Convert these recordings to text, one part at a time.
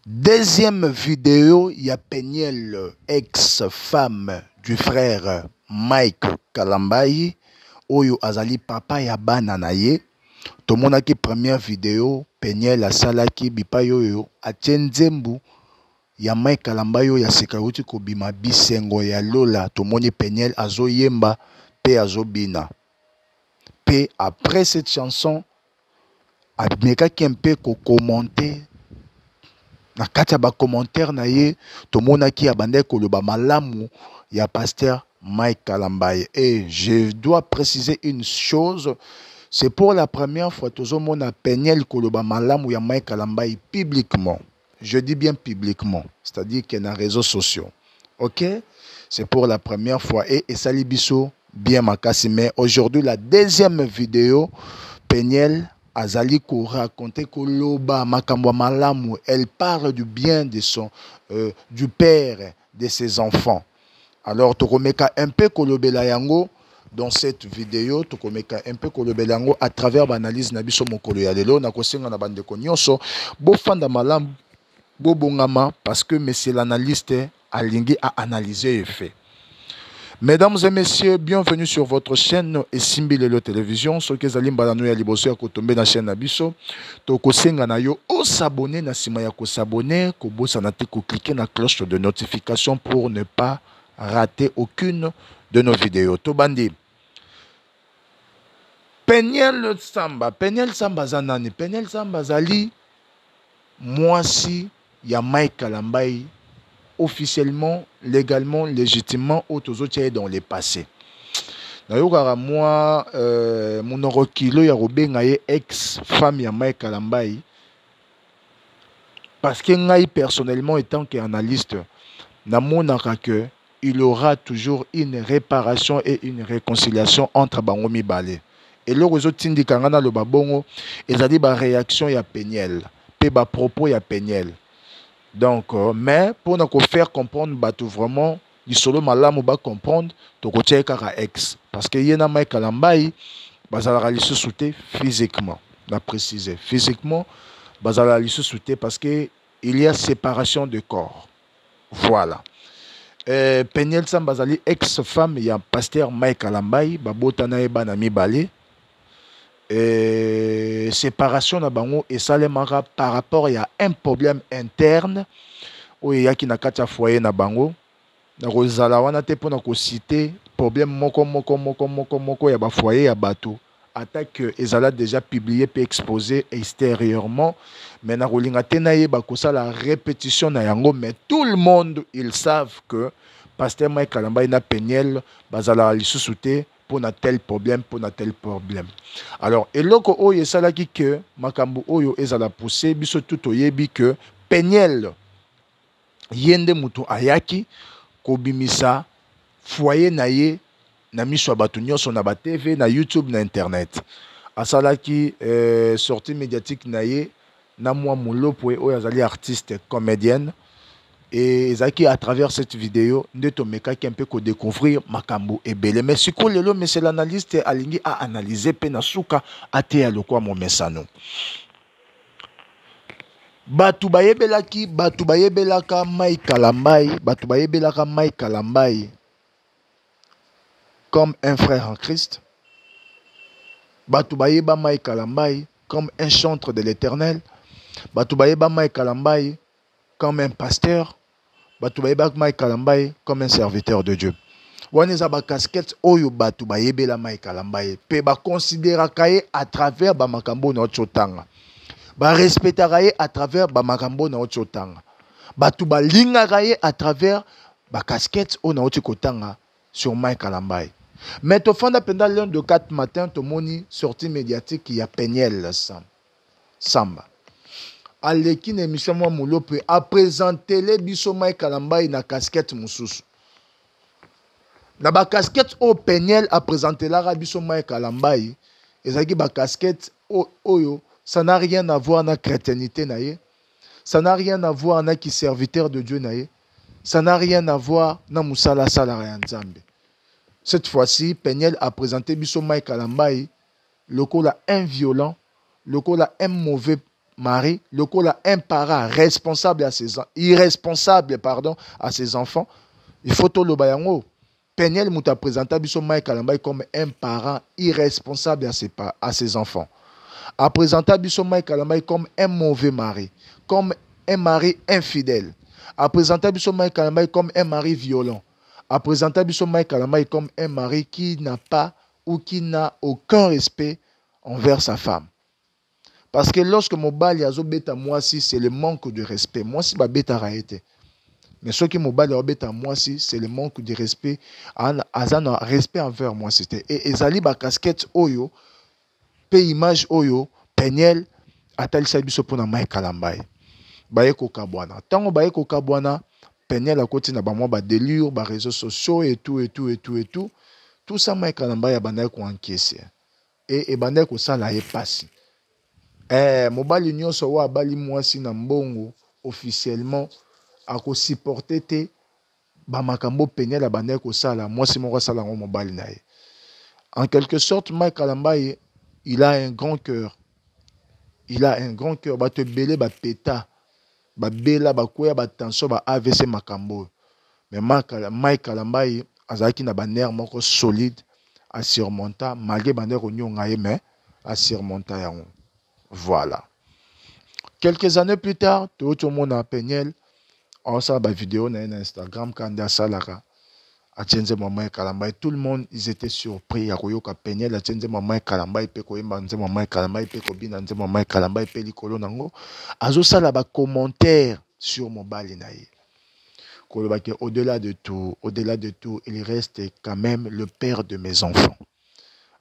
Deuxième vidéo, il y a Peniel, ex-femme du frère Mike Kalambai, oyo azali papa ya bana na ye. Tomonaki première vidéo, Peniel asalaki bipai oyo atie nzembo ya Mike Kalambai oyo ya sekauti kobima bisengo ya Lola. Tomoni Peniel azoyemba pe azobina. Pe après cette chanson, amekaki un peu ko commenter na kati ya ba commentaire na ye, tomonaki abandaki koloba malamu ya pasteur Mike Kalambai. Et je dois préciser une chose, c'est pour la première fois tozomona Peniel koloba malamu ya Mike Kalambai publiquement. Je dis bien publiquement, c'est-à-dire qu'il y a des réseaux sociaux. OK? C'est pour la première fois et sali biso bien makasi. Mais aujourd'hui, la deuxième vidéo, Peniel azali ko raconter koloba makambo malamu, elle parle du bien de son du père de ses enfants. Alors tokomeka un peu kolobela yango dans cette vidéo, tokomeka un peu kolobela yango à travers l'analyse na biso mokolo ya lelo na kosenga na bande ko nyonso bo fanda malamu bo bongama parce que monsieur l'analyste alingi a analysé et fait. Mesdames et messieurs, bienvenue sur votre chaîne Esimbi Lelo Télévision. Ce que vous allez ya liboso ya kotombe na chaîne Nabiso. Toko senga na yo o s'abonner na sima ya ko s'abonner, ko bosa na te ko cliquer na cloche de notification pour ne pas rater aucune de nos vidéos. Tobandi. Peniel Samba zanani. Peniel Samba zali mwasi ya Mike Kalambai. Officiellement, légalement, légitimement, autozotiaye dans les passés. Nayokara moi, mon orokilo ya robengaye ex-femme ya Mike Kalambai. Parce que ngai personnellement, étant qu'analyste, namonaka que il aura toujours une réparation et une réconciliation entre bangomi balé. Et le réseau tindi kangana le babongo, ils a dit ba réaction ya Peniel, pe ba propos ya Peniel. Donc, mais pour nous faire comprendre, tout vraiment, du solo malamu ba comprendre, to côté kara ex. Parce que yena Mike Kalambai, bazala li souté physiquement. La préciser physiquement, bazala li souté parce que il y a séparation de corps. Voilà. Peniel Samba bazali ex-femme, il y a pasteur Mike Kalambai, babotana e banami balé. Séparation na bango et salemara par rapport à un problème interne où il y a qui na katia foyer na bango na rozala wana te pona ko citer problème moko ya ba foyer ya bateau attaque ezala déjà publié puis exposé extérieurement mais na rolinga te na yeba ko la répétition na yango mais tout le monde ils savent que pasteur Mike Kalambai na Peniel bazala lisusu te pour na tel problème, pour na tel problème. Alors, et loko oyo esalaki que makambo oyo ezala poussé biso tout oyebi que Peniel yende mutu ayaki kobimisa foyer na ye na miso batu nyonso na ba TV na YouTube na internet. Asalaki sortie médiatique na ye na mwa mulopo oyo azali artiste comédienne. Et Zaki, à travers cette vidéo, nous avons un peu découvrir Makambo et Belé. Mais si vous voulez, c'est l'analyste alingi a analysé Penasuka a te à quoi mon messano. Batubaye Belaki, Batubaye Belaka, Mike Kalambai, Batubaye Belaka, Mike Kalambai, comme un frère en Christ. Batubaye Ba Mike Kalambai, comme un chantre de l'éternel. Batubaye Ba Mike Kalambai, comme un pasteur. Batubaye Mike Kalambai comme un serviteur de Dieu. Waneza ba casquette oyo batubaye bela Mike Kalambai pe ba considéra kaye à travers ba makambo na ototanga. Ba respecta kaye à travers ba makambo na ototanga. Batuba linga kaye à travers ba casquette o na otikotanga sur Mike Kalambai. Mais to fanda pendant l'heure de 4 matin to moni sortie médiatique qui a Peniel Samba. Aleki na émission moi moulope a présenté les biso Mike Kalambai na casquette mususu. Na ba casquette au Peniel a présenté la biso Mike Kalambai. Ezaki ba casquette oyo, ça n'a rien à voir na chrétienté na ye. Ça n'a rien à voir na qui serviteur de Dieu na ye. Ça n'a rien à voir na musala sala ya Nzambe. Cette fois-ci, Peniel a présenté biso Mike Kalambai, le cola un violent, le cola un mauvais mari, le cola un parent responsable irresponsable à ses enfants, il faut tout le bayango. Peniel m'a présenté Mike Kalambay comme un parent irresponsable à ses enfants. A présenté Mike Kalambay comme un mauvais mari, comme un mari infidèle. A présenté Mike Kalambay comme un mari violent. A présenté Mike Kalambay comme un mari qui n'a pas ou qui n'a aucun respect envers sa femme. Parce que lorsque mon bal yazo beta moi si c'est le manque de respect. Moi si ba beta raete. Mais ce qui m'a à moi, c'est le manque de respect. Azana respect envers moi, c'était. Et Ezali ba casquette oyo, pe image oyo, Peniel, atali sabiso pour na Mike Kalambay. Baye ko kabwana. Tango baye ko kabwana, Peniel a côté na ba moi ba délire, ba réseaux sociaux et tout. Tout ça Mike Kalambay a bandai ko encaisser. Et bandai ko ça la est passé. Mobali nyonso wa bali moi si na mbongo officiellement. A supporter te ba makambo Peniel a bandé ko sala moi c'est mon sala mobile nae. En quelque sorte Mike Kalambay il a un grand cœur. Il a un grand cœur ba te belé ba peta ba bela ba koya ba tension ba AVC makambo. Mais Mike Kalambay azaki na banner moko solide à surmonter malgré banner ko nyonga mais à surmonter yango. Voilà. Quelques années plus tard, tout le monde a Peniel. On sait la vidéo sur Instagram quand il y a ça là, tout le monde ils étaient surpris. Il y a un Peniel, a tchenze maman Kalambay, pe koyemba nze maman Kalambay, pe kobina nze maman Kalambay, pe likolo nango. Azo ça là commentaire sur mon balinaï. Au-delà de tout, il reste quand même le père de mes enfants.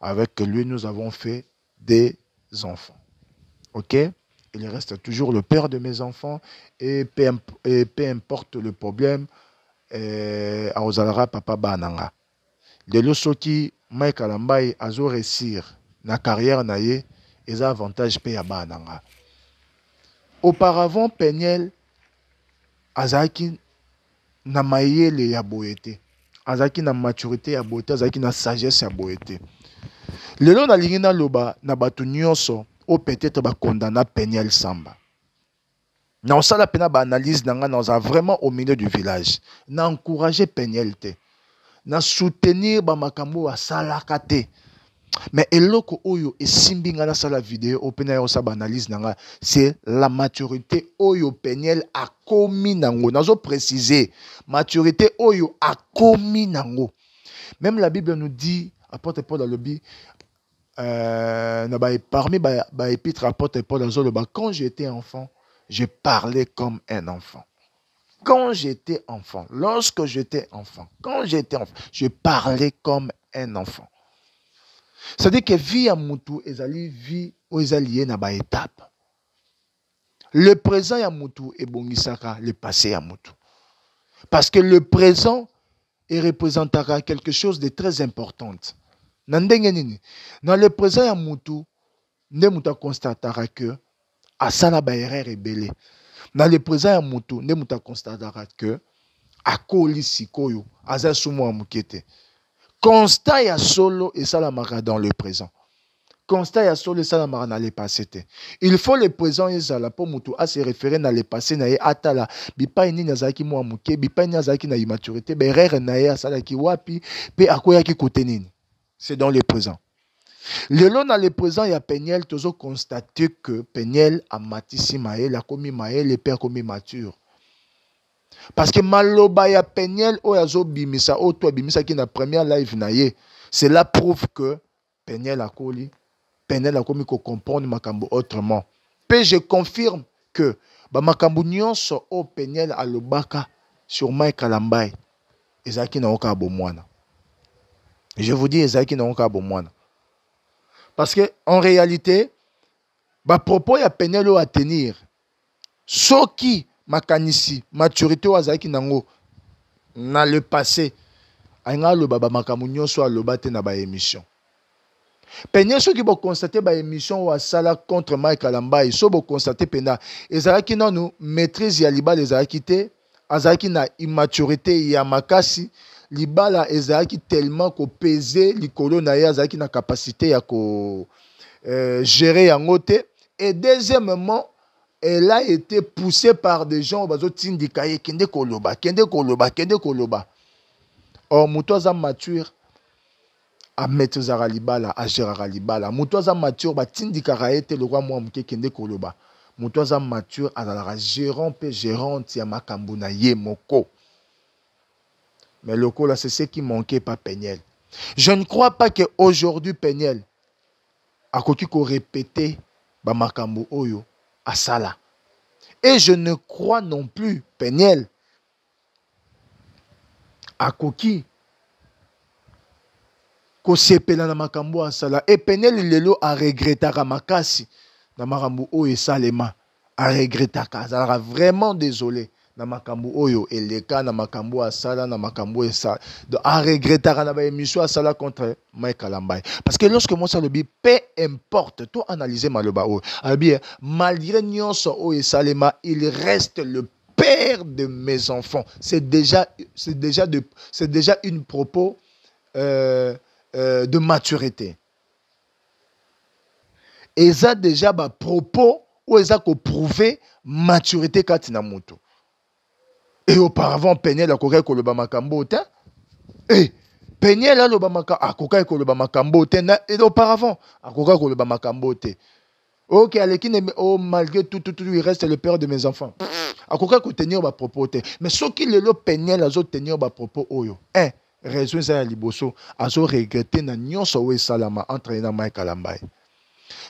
Avec lui, nous avons fait des enfants. Ok? Il reste toujours le père de mes enfants et peu importe le problème, à Ozalara papa bananga. De l'osoki, Mike Kalambay a réussir na carrière naie, et ça avantage pe ya bananga. Auparavant, Peniel azaki na mayele ya boyete, azaki na maturité ya boyete, azaki na sagesse ya boyete. Lelo na lingina loba na batu nyonso ou peut-être ba condamna Peniel Samba. Na osala pena ba analyse nanga na oza vraiment au milieu du village. Na encourager Peniel te. Na soutenir ba makambo asalaka te. Mais eloko oyo esimbi nga na sala vidéo au pena yo sa ba analyse nanga c'est la maturité oyo Peniel a komi nango. Nazo préciser maturité oyo a komi nango. Même la Bible nous dit apôtre Paul dans le Bible parmi les épîtres apôtres Paul dans le quand j'étais enfant, je parlais comme un enfant. Quand j'étais enfant, lorsque j'étais enfant, je parlais comme un enfant. C'est-à-dire que vie à Moutou, vie où ils liés na ba étape. Le présent à Moutou est bongisaka, le passé à Moutou. Parce que le présent représentera quelque chose de très important. Dans le présent ya Moutou, ne muta constatera que asala ba erreur ebele. Dans le présent ya Moutou, ne muta constatera que akoli sikoyo aza sumo amukete. Constat ya solo et salamara dans le présent. Constat ya solo et salamara dans le passé. Il faut le présent et zala pour Moutou à se référer dans le passé na atala bipa ni nazaki mo amuke bipa ni nazaki na immaturité ba erreur na ya sala ki wapi pe akoya ki kote nini. C'est dans le présent. Le long dans le présent, il y a Peniel, toujours constaté que Peniel a matissé Maël, a commis Maël, le père commis mature. Parce que Maloba ya Peniel, oyazo bimisa, o toi bimisa qui na première live naie, c'est la preuve que Peniel a commis qu'on comprendre makambo autrement. Puis je confirme que ba makambo nyonso o Peniel a lobaka sur Mike Kalambay, ezaki na oka bomwana. Je vous dis, Ezaki n'a pas besoin. Parce qu'en réalité, les propos ya Peniel à tenir. Ce qui makanisi, maturité ou Ezaki nango, na le passé, aïnga le baba makamunyo soit le bate na ba émission. Peniel ceux qui vont constater ba émission ou sala contre Mike Kalambay, so vont constater pena. Ezaki na nous maîtrise ya liba les Ezaki Ezaki na immaturité ya makasi. Libala ezaki tellement ko peser likolo na ya ezaki na capacité ya ko gérer yango te et deuxièmement elle a été poussée par des gens bazo tindika ye kende koloba, kende koloba, kende koloba. Or muto aza mature a mettre zara libala, a gérer libala. Muto aza mature ba tindika ka ete le roi moi muke kende koloba. Muto aza mature a la gérant pe gérante ya makambo na ye moko. Mais le coup là c'est ce qui manquait pas Peniel. Je ne crois pas que aujourd'hui Peniel a ko répéter ba makambo oyo a sala. Et je ne crois non plus Peniel a koki ko sepela na makambo a sala. Et Peniel lelo a regrettera makasi na makambo oyo salema a regrettaka. Azala vraiment désolé. Na makambo oyo eleka na makambo asala na makambo esa a regrettera na ba émission asala contre Mike Kalambai parce que lorsque moi ça le bi peu importe tout analyser maloba oyo abi malgré nyonso oyo salema il reste le père de mes enfants c'est déjà une propos de maturité et ça déjà ba propos ou ça ko prouver maturité katina moto. Et auparavant, Peniel a kokai koloba makambo te. Et Peniel a loba makambo a kokai koloba makambo te. Et auparavant, a kokai koloba makambo te. Ok, Alekine, oh malgré tout, il reste le père de mes enfants. A kokai ko tenir ba propos te. Mais ce qui le Peniel a zo tenir ba propos oyo. Raison ça liboso a zo regretter na nyonso we salama entre na Mike Kalambai.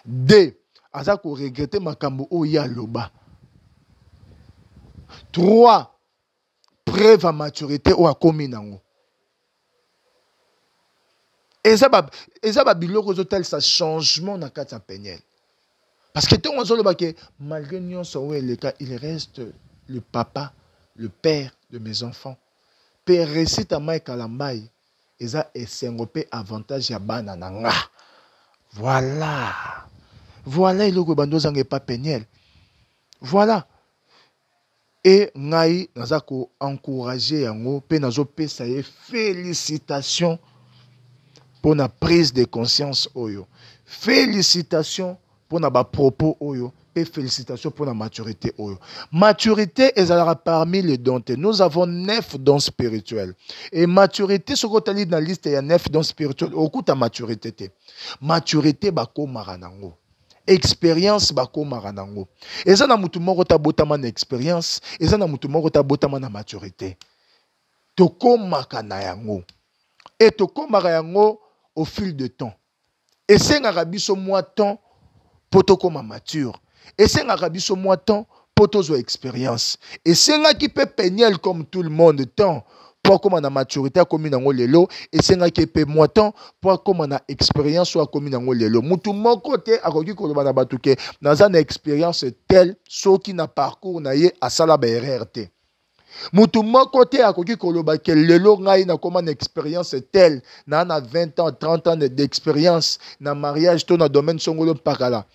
D. Aza ko regretter makambo oyo ya loba. 3. Preuve à maturité ou à communango. Et ça va biloko tel ça changement dans quatre Peniel. Parce que tout le monde malgré nous il reste le papa, le père de mes enfants. Père récite à Mike Kalambai et ça est avantage ya banananga. Voilà. Voilà il est pas Peniel. Voilà. Et ngai nazako encourager yango pe nazo pesa ye félicitations pour la prise de conscience oyo. Félicitations pour na ba propos oyo et félicitations pour la maturité oyo. Maturité ezalaka parmi les dons. Nous avons 9 dons spirituels. Et maturité ce que tu lis dans la liste il y a 9 dons spirituels. Okuta maturité te. Maturité bako maranango. Expérience bako maranango. Eza na mutu moko ta botama na expérience, eza na mutu moko ta botama na maturité. Tokomaka na yango. Et tokomaka yango au fil de temps. Et c'est ngaka biso moi temps pour tokoma mature. Et c'est ngaka biso moi temps pour tozo expérience. Et c'est ngaka qui peut Peniel comme tout le monde temps. Pour comme on a maturité comme nango lelo et c'est nga qui peut moi temps pour comme on a expérience soit comme nango lelo mutu mon côté a koki ko bana batuke dans une expérience telle ceux qui n'a parcours na ye à sala ba RRT mutu mon côté a koki ko ba ke lelo ngai na comme une expérience telle na 20 ans 30 ans d'expérience na mariage to na domaine songolo pakala.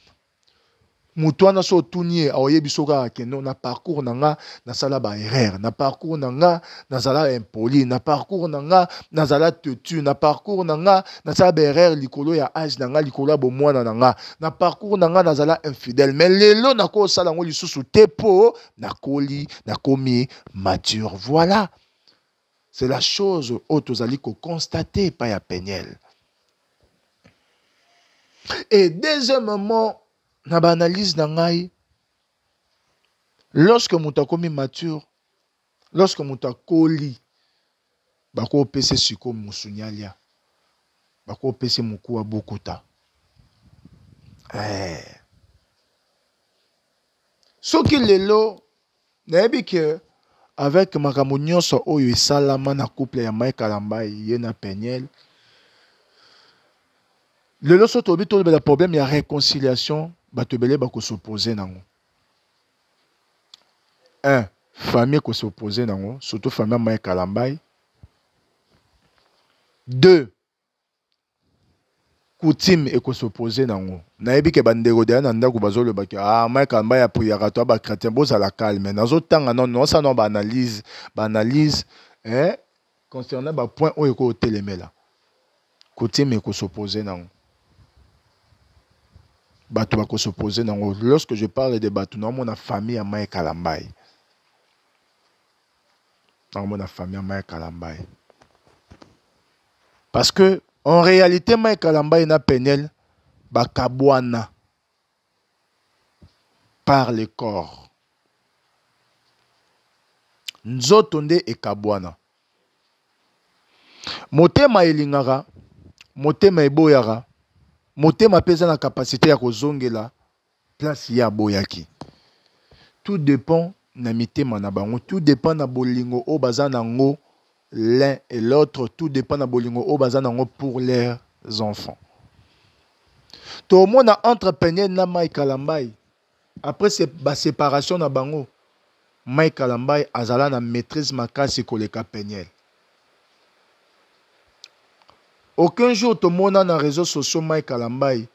Mutuana so tunie aoye bisoka keno na parcours nanga na sala ba erreur na parcours nanga na sala impoli na parcours nanga na sala tetu na parcours nanga na sala ba erreur likolo ya âge nanga likolo bo mwana nanga na parcours nanga na sala infidèle mais lelo na ko sala ngo lisusu tepo na koli na komi mature. Voilà, c'est la chose autozali ko constater pa ya Peniel. Et deuxièmement na ba analyse na ngai lorsque muta komi mature lorsque muta koli bako pese siko musunyalia bako pese mukuwa bokuta soki lelo nayebi ke avec makambo nyonso oyo esalama na couple ya Mike Kalambai ye na Peniel lelo so tobi to le problème ya réconciliation bato belé bako s'opposer nango. Famille ko s'opposer nango, surtout famille Mike Kalambai. 2 coutume et ko s'opposer nango. Nayebi ke bandeko de na ndako bazolo baki Mike Kalambai a priya to ba chrétien boza la calme nazo tanga non ça non ba analyse concernant ba point o ko telemela. Coutume et ko s'opposer nango. bato bako se poser nango. Lorsque je parle de bato, non mon famille à Mike Kalambai. Non mon famille à Mike Kalambai. Parce que en réalité Mike Kalambai na Penel bakabwana par le corps. Nzoto nde ekabwana. Motema elingaka, motema eboyaka, motema pesa na capacité ya kozongela place ya boyaki. Tout dépend na mitema na bango, tout dépend na bolingo o baza nango l'un et l'autre, tout dépend na bolingo o baza nango pour leurs enfants. Tout le monde entre Penel na Mike Kalambai. Après la séparation na bango, Mike Kalambai azala na maîtrise makasi koleka Penel. Aucun jour tout le monde dans les réseaux sociaux Mike Kalambai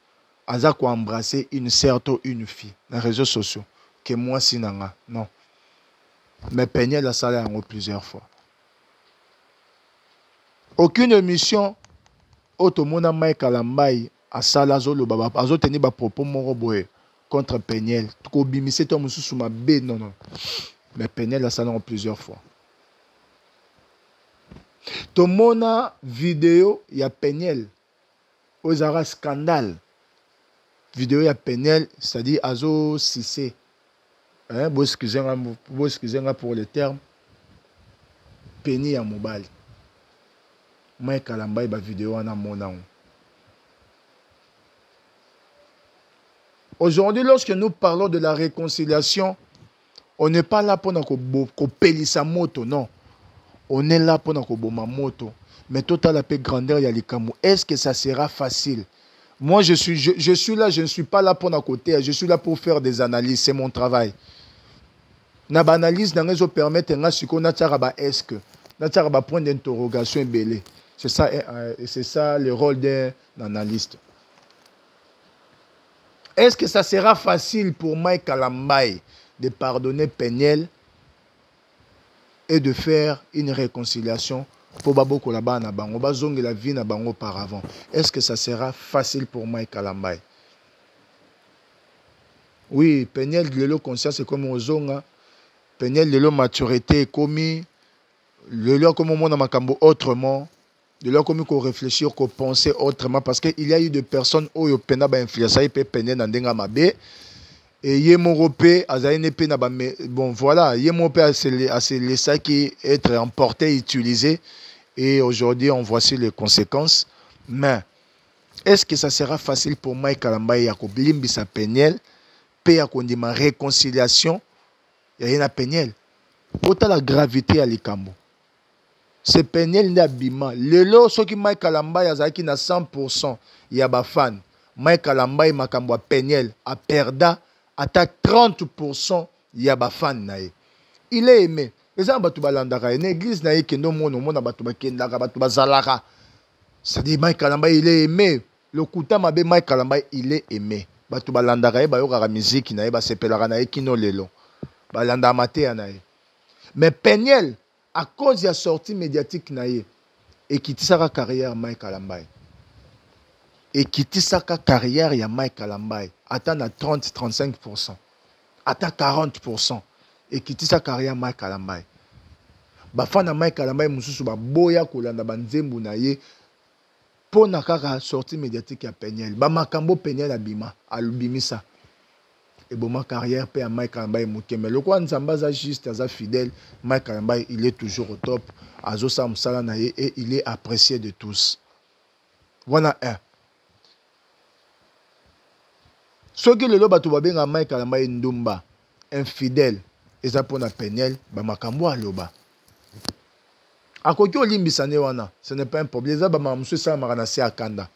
aza ko embrasser une sœur ou une fille dans les réseaux sociaux que moi si nanga non. Mais Penel a salé en plusieurs fois. Aucune émission où tout le monde Mike Kalambai a salé zolo baba azo tenir ba propos moko boye contre Penel. Ko bimise to mususu mabe non non. Mais Penel a salé en plusieurs fois. Tout le monde a vidéo il y a Penel aux arrêts scandale. Vidéo il y a Penel, c'est-à-dire Azo Sissé. Hein, vous excusez-moi pour le terme. Penny à mobile. Mike Kalambai ba vidéo en mon. Aujourd'hui, lorsque nous parlons de la réconciliation, on n'est pas là pour nous pelisa moto, non. On est là pour nous boma moto. Mais total la paix grandeur, il y a les camous. Est-ce que ça sera facile? Moi, je suis là, je ne suis pas là pour nos côtés. Je suis là pour faire des analyses. C'est mon travail. Na analyse dans les permettre est-ce que na point d'interrogation belé. C'est ça le rôle d'un analyste. Est-ce que ça sera facile pour Mike Kalambai de pardonner Penel et de faire une réconciliation pour Baboko là-bas na bango bazongi la vie na bango auparavant? Est-ce que ça sera facile pour Mike Kalambai? Oui, Penel de l'eau conscience comme ozonga, Penel de l'eau maturité comme le comme au monde na makambo autrement, de l'eau comme qu'on réfléchir, qu'on penser autrement parce qu'il y a eu des personnes où yo pena ba influencer et Penel na ndenga mabe. Et Yemorope, bon voilà, Yemorope a laissé qui être emporté, utilisé. Et aujourd'hui, on voici les conséquences. Mais, est-ce que ça sera facile pour Mike Kalambai Yakob Limbisa Penel, paix à ma réconciliation? Il y a une Penel. Autant la gravité à l'Ikambo. C'est Penel n'abima. Le lot, ce qui Mike Kalambai a qui na 100%, il y a des fans. Mike Kalambai Makambo Penel a perdu. Attaque 30%, il y a des fans. Il est aimé. Les gens qui sont dans l'église, qui c'est-à-dire Mike Kalambai, il est aimé. Le Kouta Mabe Mike Kalambai, il est aimé. Batu balandaka ba yoka musique na ba sepelaka na kino lelo. Balanda maté na. Mais Penel, à cause de la sortie médiatique na et qui sa carrière Mike Kalambai. Et qui sa carrière ya Mike Kalambai atteint à 30-35%. Atteint 40%. Et qui sa carrière Mike Kalambai. Bafana Mike Kalambai mususu ba boya kolanda banzembu na ye pour na kaka sortie médiatique ya Penel. Ba makambo Penel abima, alubimisa. Et bon ma carrière pe à Mike Kalambai muke mais le quoi nzamba za juste za fidèle, Mike Kalambai il est toujours au top. Azo sa musala na ye et il est apprécié de tous. Voilà un. Ce qui le loba tuba benga Mike Kalambai ndumba infidèle et ça pour na Penel ba makambo aloba. Akoki olimbisa ne wana, ce n'est pas un problème. Ça ba mamsu sa marana se akanda.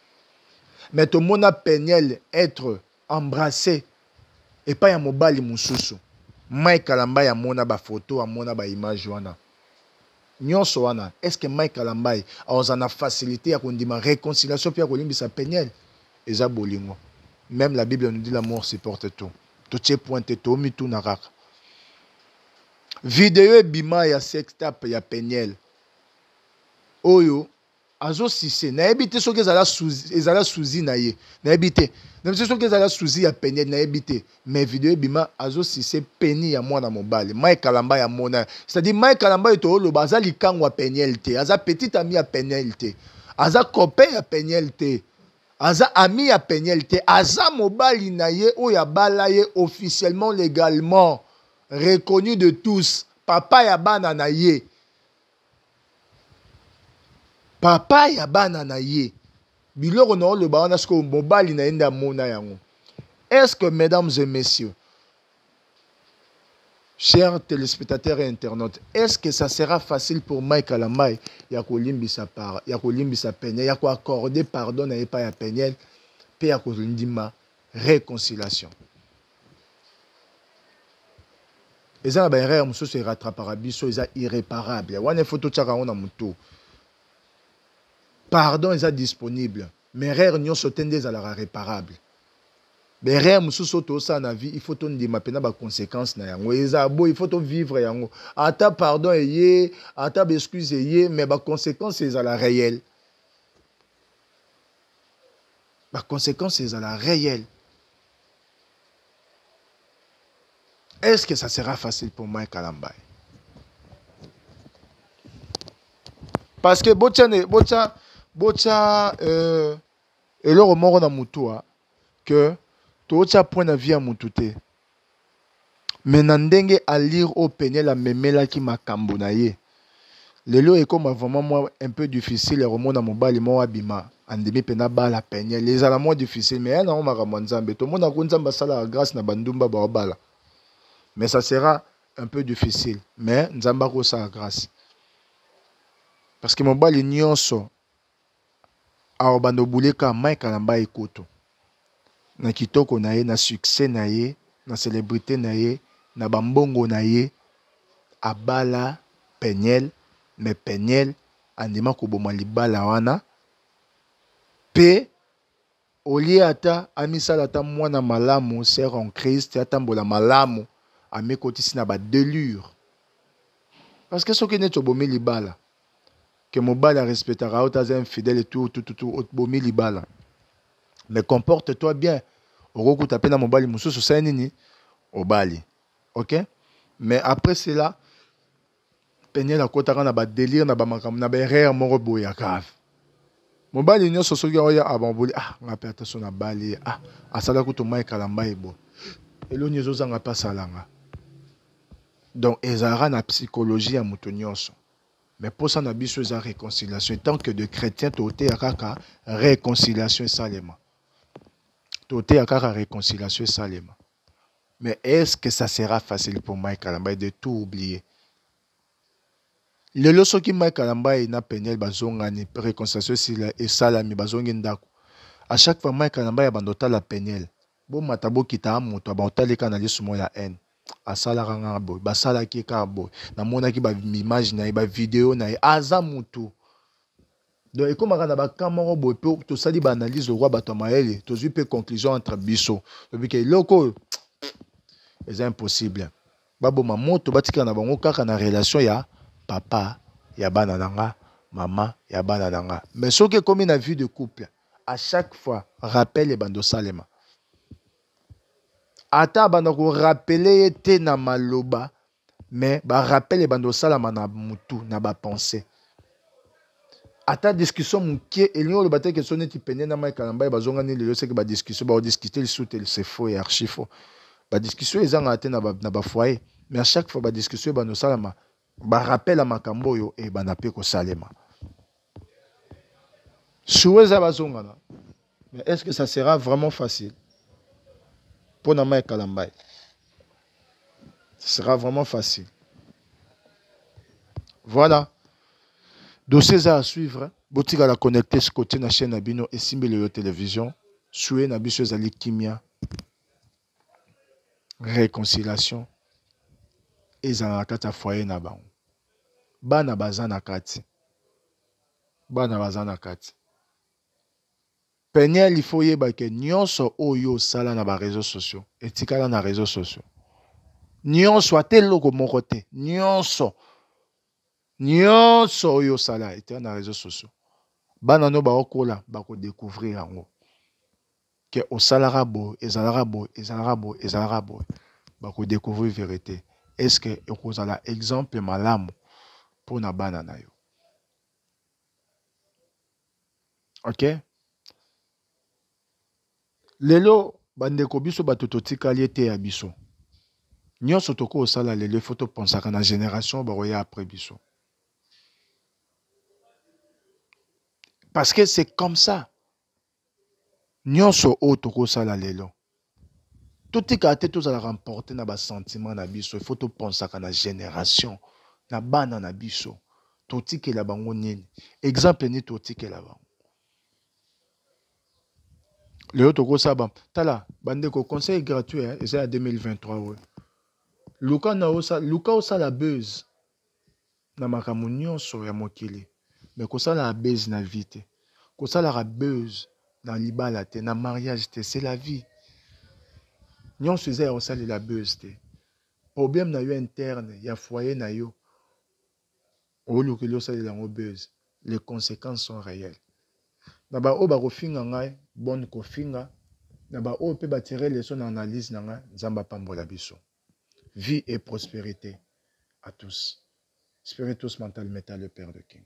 Mais tout le monde a Penel être embrassé et pas ya mobali mususu. Mike Kalambai a mona ba photo, a mona ba image wana. Nyonso wana, est-ce que Mike Kalambai a osana facilité à kondima réconciliation puis à kolimbisa Penel et ça bolingo. Même la Bible nous dit l'amour supporte tout. Tout est pointé, tout mi tout narak. Vidéo bima ya sextape ya Penel. Oyo azo sise na ebite soki ezala suzi na ye na ebite na biso soki ezala suzi ya Peniel na ebite mais vidéo bima azo sise peni ya mwana mobali Mike Kalamba ya mona c'est-à-dire Mike Kalamba to loba aza likango ya Peniel te aza petit ami ya Peniel te aza copain ya Peniel te aza ami ya Peniel te aza mobali na ye oyo abala ye officiellement légalement reconnu de tous papa ya bana na ye papa ya bana na ye biloko na oloba wana siko mobali na ye nda mona yango. Est-ce que mesdames et messieurs, chers téléspectateurs et internautes, est-ce que ça sera facile pour Mike Kalamba ya kolimbisa Peniel ya ko accorder pardon na ye pa ya Peniel pe ya ko ndima réconciliation? Eza ba erreur mususu e rattrapera biso eza irréparable wana photo tchaka ona mutu. Pardon est disponible, mais erreur nyonso tende ezalaka réparable. Mais erreur mususu to sa na vie, il faut ton dima pena ba conséquences na yango. Eza bo il faut to vivre yango. Ata pardon eyé, ata excuse eyé, mais ba conséquences ezala réelle. Ba conséquences ezala réelle. Est-ce que ça sera facile pour Mike Kalamba? Parce que bocha eloko moko na mutua que tocha point na vie ya mutu te mais na ndenge a lire au Peniel a memela ki makambo na ye lelo ekoma vraiment moi un peu difficile remona mobali mo abima andemi pena bala Peniel les ala moins difficile mais na makambo nzambe to mona ko nzamba sala grâce na bandumba ba bala mais ça sera un peu difficile mais nzamba ko sa grâce parce que mobali nyonso aobando buleka Mike Kalamba ekoto na kitoko na ye na succès na ye na célébrité na ye na bambongo na ye abala Peniel mais Peniel andima koboma libala wana pe olie ata amisala ata mwana malamu sœur en Christ atambola malamu amekotisi na ba delure parce que soki neto bomi libala que mobali respectera ota infidèle et tout bomi libala mais comporte-toi bien. Oroku tapena mobali mususu sa nini obali. OK? Mais après cela Peniel akotaka na ba délire na ba makam na ba erreur moko boya grave. Mobali nyonso soki oya abamboli nga pe attention na bali asala kuto Mike Kalamba ebo. Elo nyezo zanga pa salanga. Donc ezara na psychologie ya mutu nyonso. Mais pour ça na biso eza réconciliation tant que de chrétiens toté akaka réconciliation salema. Toté akaka réconciliation salema. Mais est-ce que ça sera facile pour Mike Kalamba de tout oublier? Le loso qui Mike Kalamba na Peniel bazonga ni réconciliation sila et salami bazongi ndako. À chaque fois Mike Kalamba ya bandota la Peniel. Bo matabo kita amoto abotali kana lisumo ya haine. Asala ranga boy, basala ki ka boy. Na mona ki ba image na ba vidéo na aza mutu. Donc et comme na ba kamera boy pe to sali ba analyse roi bato maele, to zu pe conclusion entre biso. Donc que loko c'est impossible. Babo mamoto batika na bango kaka na relation ya papa ya bana nanga, maman ya bana nanga. Mais ce qui est comme une vie de couple, à chaque fois rappelle bando salema. Ata bando ko rappeler te na maloba, mais ba rappelle bando salama na mutu na ba pensée. Ata discussion mukie elio le baté que sonne ti pene na Mike Kalamba ba zonga ni le que ba discussion ba discuter le sous c'est faux et archi faux. Ba discussion ezanga te na ba foyer, mais à chaque fois ba discussion bando salama ba rappel à makambo yo et ba na pe ko salema. Soueza ba zonga na. Mais est-ce que ça sera vraiment facile pour na Mike Kalamba? Ce sera vraiment facile. Voilà. Dossier à suivre. Boutique à la connecter ce côté na chaîne Abino et Simbele télévision. Soué na biso zali kimia. Réconciliation. Et za kata foyer na bango. Bana bazana kati. Bana bazana kati. Peniel il faut yeba ke nyonso oyo sala na ba réseaux sociaux. Etikala na réseaux sociaux. Nyonso ateloko moko te. Nyonso oyo sala etikala na réseaux sociaux. banano baokola bako découvrir yango que au salarabo ezalarabo bako découvrir vérité. Est-ce que ekozala exemple malamu pour na bana na yo? OK? Lelo bandeko biso bato totikali ete ya biso. Nyonso toko osala lelo faut toponsaka na génération bakoya après biso. Parce que c'est comme ça. Nyonso o toko osala lelo. Totika te tozala remporter na ba sentiment na biso, il faut toponsaka na génération na bana na biso. Totikela bango nini? Exemple ni totikela bango. Lelo toko saba tala bandeko conseil gratuit hein, c'est à 2023 ouais. Luka osa la buzz na makambo nyonso ya mokili. Mais kosala la buzz na vie te. Kosala la buzz na libala te, na mariage te, c'est la vie. Nyonso eza ya osala la buzz te. Problème na yo interne, ya foyer na yo. Olukeli osala la buzz. Les conséquences sont réelles. Na ba o ba kofinga ngai, bonne kofinga. Na ba o pe ba tirer leçon na analyse na ngai, nzamba pambola biso. Vie et prospérité à tous. Spiritus Mental Metal, le Père de King.